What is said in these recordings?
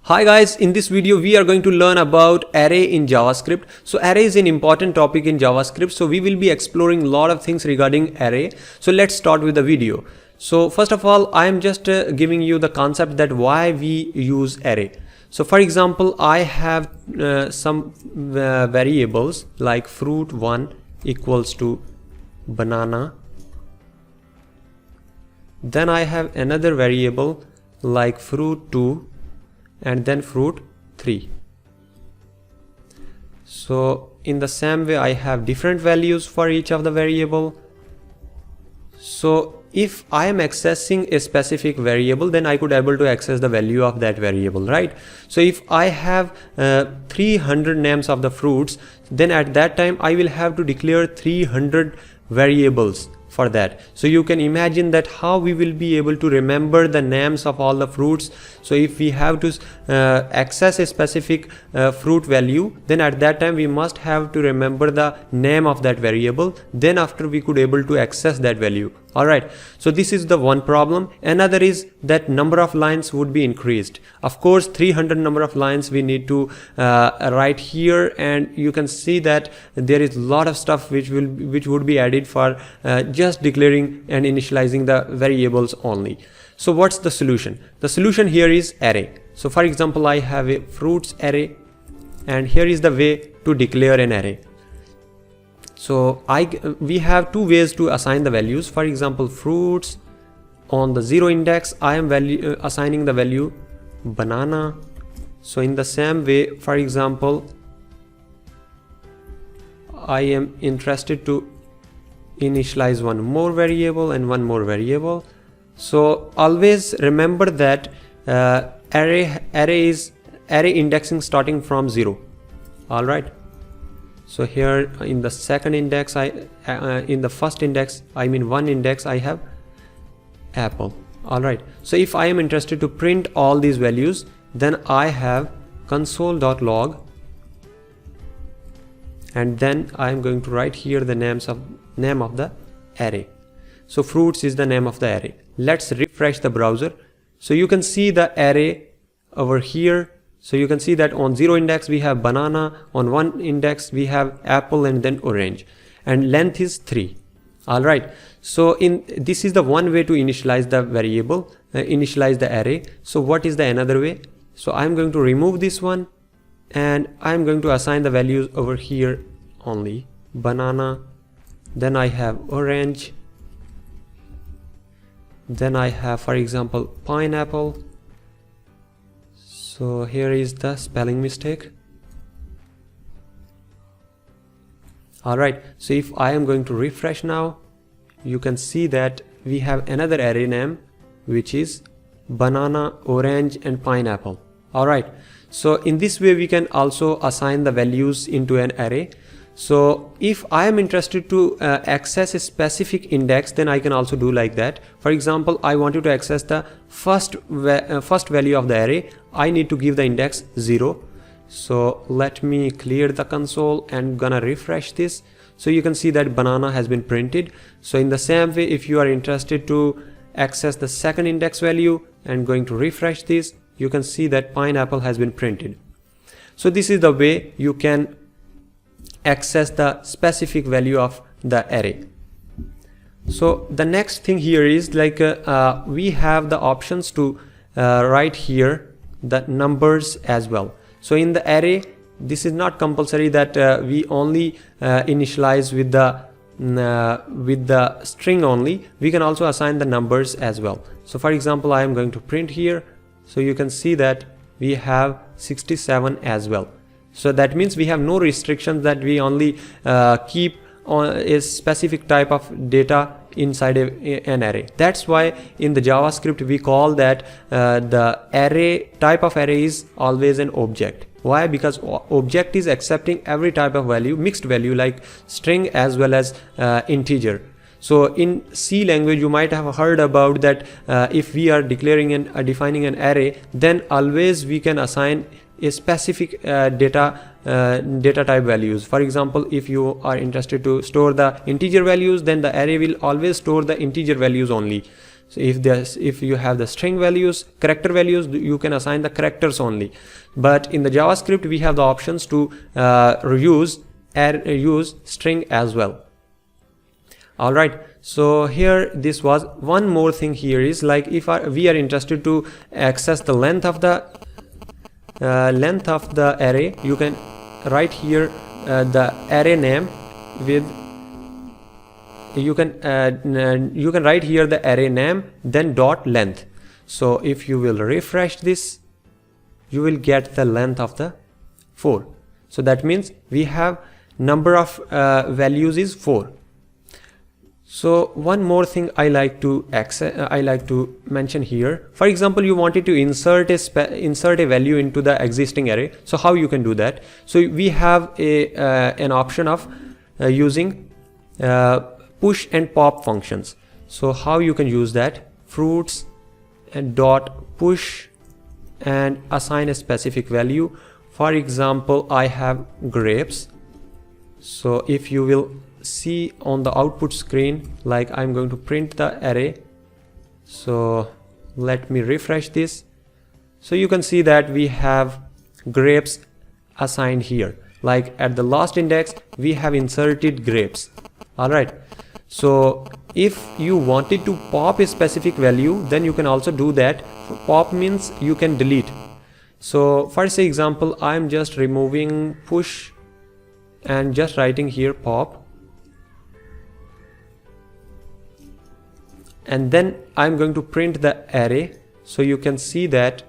Hi guys, in this video we are going to learn about array in JavaScript. So array is an important topic in JavaScript. So we will be exploring a lot of things regarding array. So let's start with the video. So first of all, I am just giving you the concept that why we use array. So for example, I have some variables like fruit1 equals to banana. Then I have another variable like fruit2 and then fruit3. So in the same way I have different values for each of the variable. So if I am accessing a specific variable, then I could able to access the value of that variable, right? So if I have 300 names of the fruits, then at that time I will have to declare 300 variables for that. So you can imagine that how we will be able to remember the names of all the fruits. So if we have to access a specific fruit value, then at that time we must have to remember the name of that variable. Then after we could able to access that value. Alright, so this is the one problem. Another is that number of lines would be increased. Of course 300 number of lines we need to write here, and you can see that there is a lot of stuff which would be added for just declaring and initializing the variables only. So what's the solution? The solution here is array. So for example, I have a fruits array, and here is the way to declare an array. So we have two ways to assign the values. For example, fruits on the 0 index, I am assigning the value banana. So in the same way, for example, I am interested to initialize one more variable and one more variable. So always remember that array indexing starting from 0. All right. So here in the second index, in the first index, I mean one index, I have apple. All right. So if I am interested to print all these values, then I have console.log, and then I am going to write here the name of the array. So fruits is the name of the array. Let's refresh the browser. So you can see the array over here. So you can see that on 0 index we have banana, on 1 index we have apple and then orange, and length is 3. Alright, so this is the one way to initialize the variable, initialize the array. So what is the another way? So I'm going to remove this one, and I'm going to assign the values over here only. Banana, then I have orange, then I have, for example, pineapple. So here is the spelling mistake. Alright, so if I am going to refresh now, you can see that we have another array name which is banana, orange and pineapple. Alright, so in this way we can also assign the values into an array. So if I am interested to access a specific index, then I can also do like that. For example, I wanted to access the first value of the array. I need to give the index 0. So let me clear the console and gonna refresh this. So you can see that banana has been printed. So in the same way, if you are interested to access the second index value and going to refresh this, you can see that pineapple has been printed. So this is the way you can access the specific value of the array. So the next thing here is like we have the options to write here the numbers as well. So in the array, this is not compulsory that we only initialize with the string only. We can also assign the numbers as well. So for example, I am going to print here. So you can see that we have 67 as well. So that means we have no restrictions that we only keep on a specific type of data inside an array. That's why in the JavaScript we call that the array type of array is always an object. Why? Because object is accepting every type of value, mixed value like string as well as integer. So in C language you might have heard about that if we are declaring and defining an array, then always we can assign a specific data type values. For example, if you are interested to store the integer values, then the array will always store the integer values only. So if you have the string values, character values, you can assign the characters only. But in the JavaScript, we have the options to use string as well. All right. So here, this was one more thing here is like if we are interested to access the length of the array, you can write here the array name with you can write here the array name then dot length. So if you will refresh this, you will get the length of the 4. So that means we have number of values is 4. So one more thing I like to mention here. For example, you wanted to insert a value into the existing array. So how you can do that? So we have an option of using push and pop functions. So how you can use that? Fruits and dot push and assign a specific value. For example, I have grapes. So if you will see on the output screen, like I'm going to print the array. So let me refresh this. So you can see that we have grapes assigned here. Like at the last index, we have inserted grapes. All right. So if you wanted to pop a specific value, then you can also do that. Pop means you can delete. So for example, I'm just removing push and just writing here pop. And then I'm going to print the array. So you can see that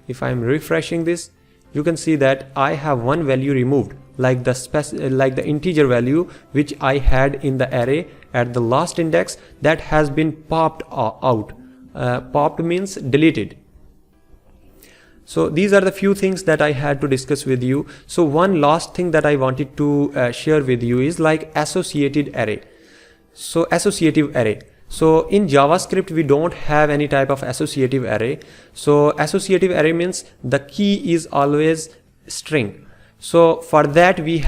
if I'm refreshing this, you can see that I have one value removed, like the integer value which I had in the array at the last index, that has been popped out. Popped means deleted. So these are the few things that I had to discuss with you. So one last thing that I wanted to share with you is like associated array. So associative array. So in JavaScript, we don't have any type of associative array. So associative array means the key is always string. So for that we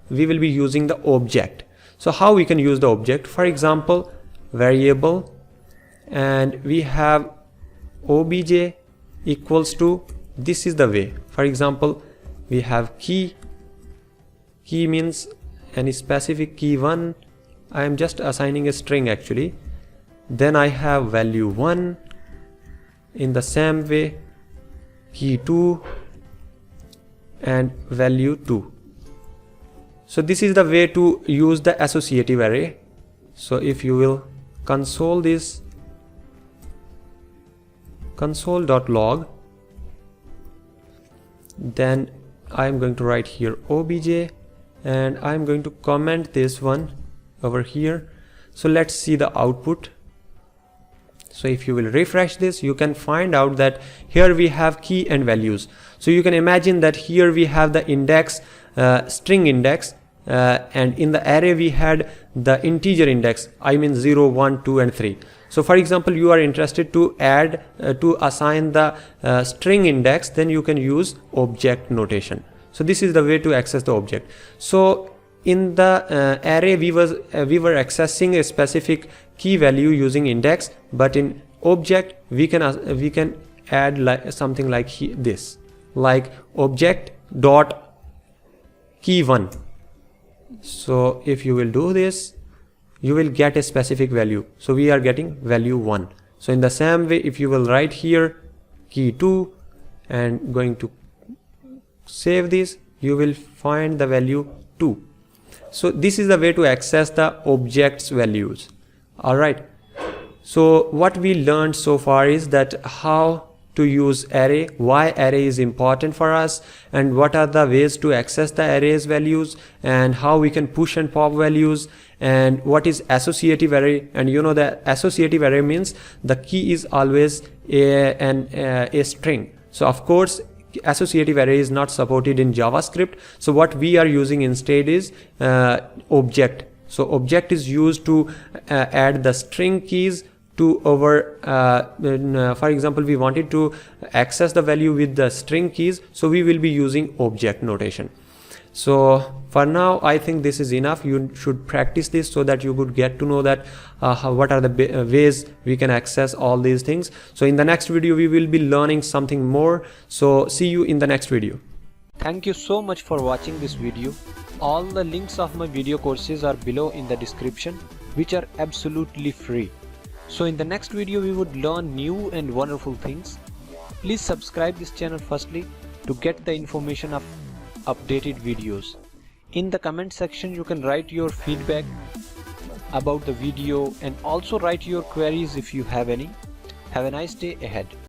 will be using the object. So how we can use the object? For example, variable, and we have obj equals to, this is the way. For example, we have key means any specific key 1. I am just assigning a string actually. Then I have value 1. In the same way, key 2 and value 2. So this is the way to use the associative array. So if you will console this, console.log, then I'm going to write here obj, and I'm going to comment this one over here. So let's see the output. So if you will refresh this, you can find out that here we have key and values. So you can imagine that here we have the index, string index, and in the array we had the integer index, I mean 0, 1, 2 and 3. So for example, you are interested to add to assign the string index, then you can use object notation. So this is the way to access the object. So in the array we were accessing a specific key value using index, but in object we can add like something like this, like object dot key 1. So if you will do this, you will get a specific value. So we are getting value 1. So in the same way, if you will write here key 2 and going to save this, you will find the value 2. So this is the way to access the object's values. All right. So what we learned so far is that how to use array, why array is important for us, and what are the ways to access the array's values, and how we can push and pop values, and what is associative array. And you know that associative array means the key is always a string. So of course associative array is not supported in JavaScript. So what we are using instead is object. So object is used to add the string keys to our for example, we wanted to access the value with the string keys, so we will be using object notation. So for now I think this is enough. You should practice this so that you could get to know that what are the ways we can access all these things. So in the next video we will be learning something more. So see you in the next video. Thank you so much for watching this video. All the links of my video courses are below in the description, which are absolutely free. So in the next video we would learn new and wonderful things. Please subscribe this channel firstly to get the information of updated videos. In the comment section you can write your feedback about the video and also write your queries if you have any. Have a nice day ahead.